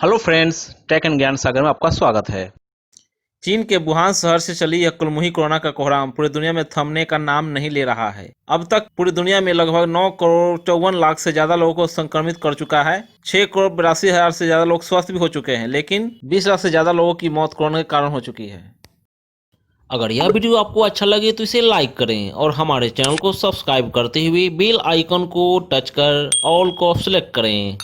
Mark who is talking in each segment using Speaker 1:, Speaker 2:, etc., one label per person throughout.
Speaker 1: Hello friends, take and ज्ञान सागर में आपका स्वागत है।
Speaker 2: चीन के वुहान शहर से चली यह कुलमुही कोरोना का कोहराम पूरी दुनिया में थमने का नाम नहीं ले रहा है। अब तक पूरी दुनिया में लगभग 9 करोड़ 54 लाख से ज्यादा लोगों को संक्रमित कर चुका है। 6 करोड़ 82 हजार से ज्यादा लोग स्वस्थ भी हो चुके हैं, लेकिन 20 लाख से ज्यादा लोगों की मौत कोरोना के कारण हो चुकी है।
Speaker 3: अगर यह वीडियो आपको अच्छा लगे तो इसे लाइक करें और हमारे चैनल को सब्सक्राइब करते हुए बेल आइकन को टच कर ऑल को सिलेक्ट करें।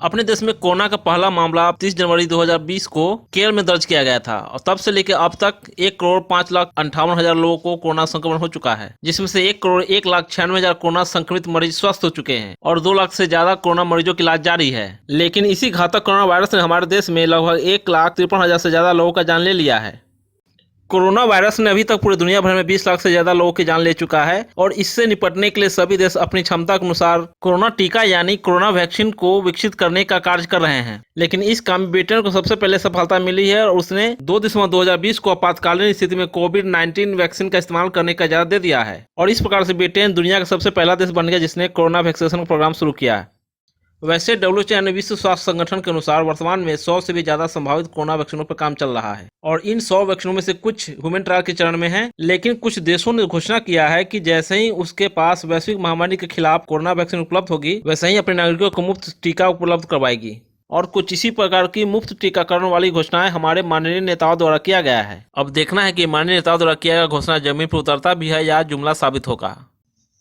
Speaker 2: अपने देश में कोरोना का पहला मामला 30 जनवरी 2020 को केरल में दर्ज किया गया था और तब से लेकर अब तक 1 करोड़ 5 लाख 58 हजार लोगों को कोरोना संक्रमण हो चुका है, जिसमें से 1 करोड़ 1 लाख 96 हजार कोरोना संक्रमित मरीज स्वस्थ हो चुके हैं और 2 लाख से ज्यादा कोरोना मरीजों की इलाज जारी है। लेकिन इसी घातक कोरोना वायरस ने हमारे देश में लगभग 1 लाख 53 हजार से ज्यादा लोगों का जान ले लिया है। कोरोना वायरस ने अभी तक पूरी दुनिया भर में 20 लाख से ज्यादा लोगों की जान ले चुका है और इससे निपटने के लिए सभी देश अपनी क्षमता के अनुसार कोरोना टीका यानी कोरोना वैक्सीन को विकसित करने का कार्य कर रहे हैं। लेकिन इस काम में ब्रिटेन को सबसे पहले सफलता मिली है और उसने 2 दिसंबर 2020 को आपातकालीन स्थिति में कोविड-19 वैक्सीन का इस्तेमाल करने का इजाजत दे दिया है और इस प्रकार से ब्रिटेन दुनिया का सबसे पहला देश बन गया जिसने कोरोना वैक्सीनेशन प्रोग्राम शुरू किया है। वैसे WHO यानी विश्व स्वास्थ्य संगठन के अनुसार वर्तमान में 100 से भी ज्यादा संभावित कोरोना वैक्सीनों पर काम चल रहा है और इन 100 वैक्सीनों में से कुछ ह्यूमन ट्रायल के चरण में हैं, लेकिन कुछ देशों ने घोषणा किया है कि जैसे ही उसके पास वैश्विक महामारी के खिलाफ कोरोना वैक्सीन उपलब्ध होगी वैसे ही अपने नागरिकों को मुफ्त टीका उपलब्ध करवाएगी। और कुछ इसी प्रकार की मुफ्त टीकाकरण वाली घोषणाएं हमारे माननीय नेताओं द्वारा किया गया है। अब देखना है कि माननीय नेताओं द्वारा किया गया घोषणा जमीन पर उतरता भी है या जुमला साबित होगा।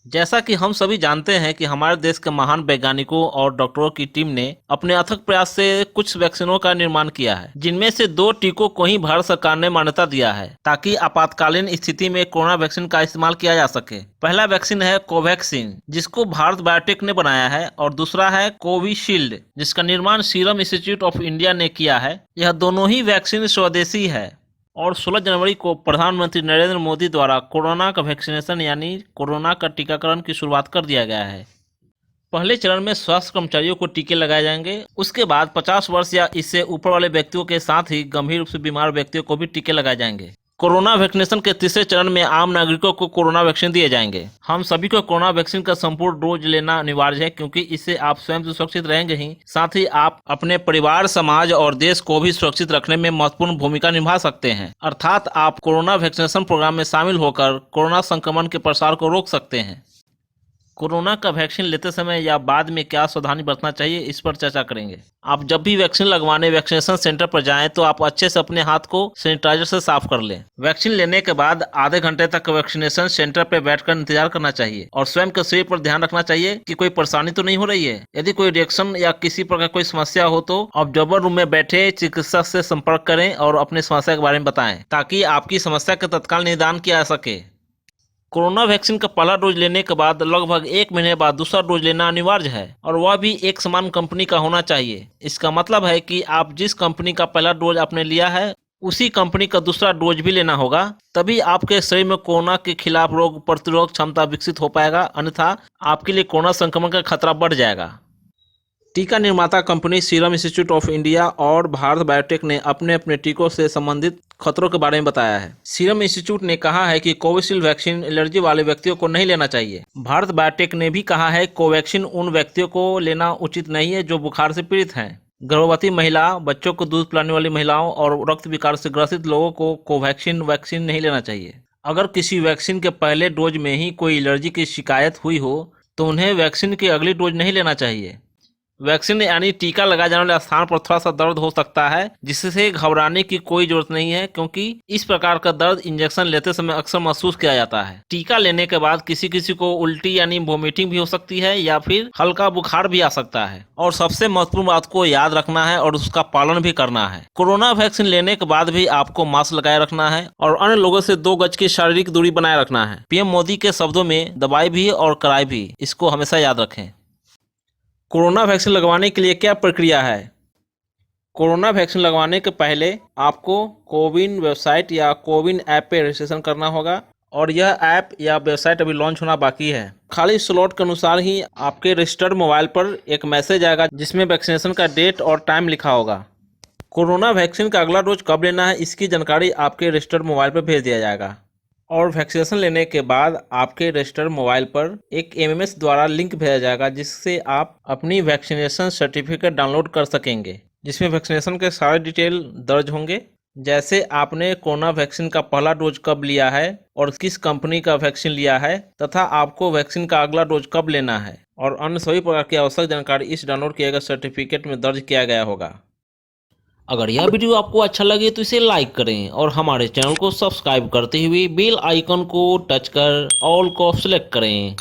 Speaker 2: जैसा कि हम सभी जानते हैं कि हमारे देश के महान वैज्ञानिकों और डॉक्टरों की टीम ने अपने अथक प्रयास से कुछ वैक्सीनों का निर्माण किया है, जिनमें से 2 टीकों को ही भारत सरकार ने मान्यता दिया है ताकि आपातकालीन स्थिति में कोरोना वैक्सीन का इस्तेमाल किया जा सके। पहला वैक्सीन है कोवैक्सीन, जिसको भारत बायोटेक ने बनाया है, और दूसरा है कोविशील्ड, जिसका निर्माण सीरम इंस्टीट्यूट ऑफ इंडिया ने किया है। यह दोनों ही वैक्सीन स्वदेशी है और 16 जनवरी को प्रधानमंत्री नरेंद्र मोदी द्वारा कोरोना का वैक्सीनेशन यानी कोरोना का टीकाकरण की शुरुआत कर दिया गया है। पहले चरण में स्वास्थ्य कर्मचारियों को टीके लगाए जाएंगे, उसके बाद 50 वर्ष या इससे ऊपर वाले व्यक्तियों के साथ ही गंभीर रूप से बीमार व्यक्तियों को भी टीके लगाए जाएंगे। कोरोना वैक्सीनेशन के तीसरे चरण में आम नागरिकों को कोरोना वैक्सीन दिए जाएंगे। हम सभी को कोरोना वैक्सीन का संपूर्ण डोज लेना अनिवार्य है, क्योंकि इससे आप स्वयं तो सुरक्षित रहेंगे ही, साथ ही आप अपने परिवार, समाज और देश को भी सुरक्षित रखने में महत्वपूर्ण भूमिका निभा सकते हैं। अर्थात आप कोरोना वैक्सीनेशन प्रोग्राम में शामिल होकर कोरोना संक्रमण के प्रसार को रोक सकते हैं। कोरोना का वैक्सीन लेते समय या बाद में क्या सावधानी बरतना चाहिए, इस पर चर्चा करेंगे। आप जब भी वैक्सीन लगवाने वैक्सीनेशन सेंटर पर जाएं तो आप अच्छे से अपने हाथ को सैनिटाइजर से साफ कर लें। वैक्सीन लेने के बाद आधे घंटे तक वैक्सीनेशन सेंटर पर बैठकर इंतजार करना चाहिए और स्वयं के शरीर पर ध्यान रखना चाहिए कि कोई परेशानी तो नहीं हो रही है। यदि कोई रिएक्शन या किसी प्रकार कोई समस्या हो तो ऑब्जर्वर रूम में बैठे चिकित्सक से संपर्क करें और अपनी समस्या के बारे में बताएं, ताकि आपकी समस्या का तत्काल निदान किया जा सके। कोरोना वैक्सीन का पहला डोज लेने के बाद लगभग 1 महीने बाद दूसरा डोज लेना अनिवार्य है और वह भी एक समान कंपनी का होना चाहिए। इसका मतलब है कि आप जिस कंपनी का पहला डोज आपने लिया है उसी कंपनी का दूसरा डोज भी लेना होगा, तभी आपके शरीर में कोरोना के खिलाफ रोग प्रतिरोधक क्षमता विकसित हो पाएगा, अन्यथा आपके लिए कोरोना संक्रमण का खतरा बढ़ जाएगा। टीका निर्माता company serum institute of India और भारत बायोटेक ने अपने अपने टीकों से संबंधित खतरों के बारे में बताया है। सीरम इंस्टीट्यूट ने कहा है कि कोविशील्ड वैक्सीन एलर्जी वाले व्यक्तियों को नहीं लेना चाहिए। भारत बायोटेक ने भी कहा है कोवैक्सीन उन व्यक्तियों को लेना उचित नहीं है जो बुखार से पीड़ित हैं। गर्भवती महिला, बच्चों को दूध पिलाने वाली महिलाओं और रक्त विकार से ग्रसित लोगों को कोवैक्सीन वैक्सीन नहीं लेना चाहिए। अगर किसी वैक्सीन के पहले डोज में ही कोई एलर्जी की शिकायत हुई हो तो उन्हें वैक्सीन की अगली डोज नहीं लेना चाहिए। वैक्सीन यानी टीका लगाए जाने वाले स्थान पर थोड़ा सा दर्द हो सकता है, जिससे घबराने की कोई जरूरत नहीं है, क्योंकि इस प्रकार का दर्द इंजेक्शन लेते समय अक्सर महसूस किया जाता है। टीका लेने के बाद किसी किसी को उल्टी यानी वोमिटिंग भी हो सकती है या फिर हल्का बुखार भी आ सकता है। और सबसे महत्वपूर्ण बात को याद रखना है और उसका पालन भी करना है। कोरोना वैक्सीन लेने के बाद भी आपको मास्क लगाए रखना है और अन्य लोगों से 2 गज की शारीरिक दूरी बनाए रखना है। पीएम मोदी के शब्दों में दवाई भी और कड़ाई भी, इसको हमेशा याद रखें। कोरोना वैक्सीन लगवाने के लिए क्या प्रक्रिया है? कोरोना वैक्सीन लगवाने के पहले आपको कोविन वेबसाइट या कोविन ऐप पे रजिस्ट्रेशन करना होगा और यह ऐप या वेबसाइट अभी लॉन्च होना बाकी है। खाली स्लॉट के अनुसार ही आपके रजिस्टर्ड मोबाइल पर एक मैसेज आएगा जिसमें वैक्सीनेशन का डेट और टाइम लिखा होगा। कोरोना वैक्सीन का अगला डोज कब लेना है इसकी जानकारी आपके रजिस्टर्ड मोबाइल पर भेज दिया जाएगा और वैक्सीनेशन लेने के बाद आपके रजिस्टर्ड मोबाइल पर एक एमएमएस द्वारा लिंक भेजा जाएगा, जिससे आप अपनी वैक्सीनेशन सर्टिफिकेट डाउनलोड कर सकेंगे, जिसमें वैक्सीनेशन के सारे डिटेल दर्ज होंगे, जैसे आपने कोरोना वैक्सीन का पहला डोज कब लिया है और किस कंपनी का वैक्सीन लिया है, तथा आपको वैक्सीन का अगला डोज कब लेना है, और अन्य सभी प्रकार की आवश्यक जानकारी इस डाउनलोड किए गए सर्टिफिकेट में दर्ज किया गया होगा।
Speaker 3: अगर यह वीडियो आपको अच्छा लगे तो इसे लाइक करें और हमारे चैनल को सब्सक्राइब करते हुए बेल आइकन को टच कर ऑल को सेलेक्ट करें।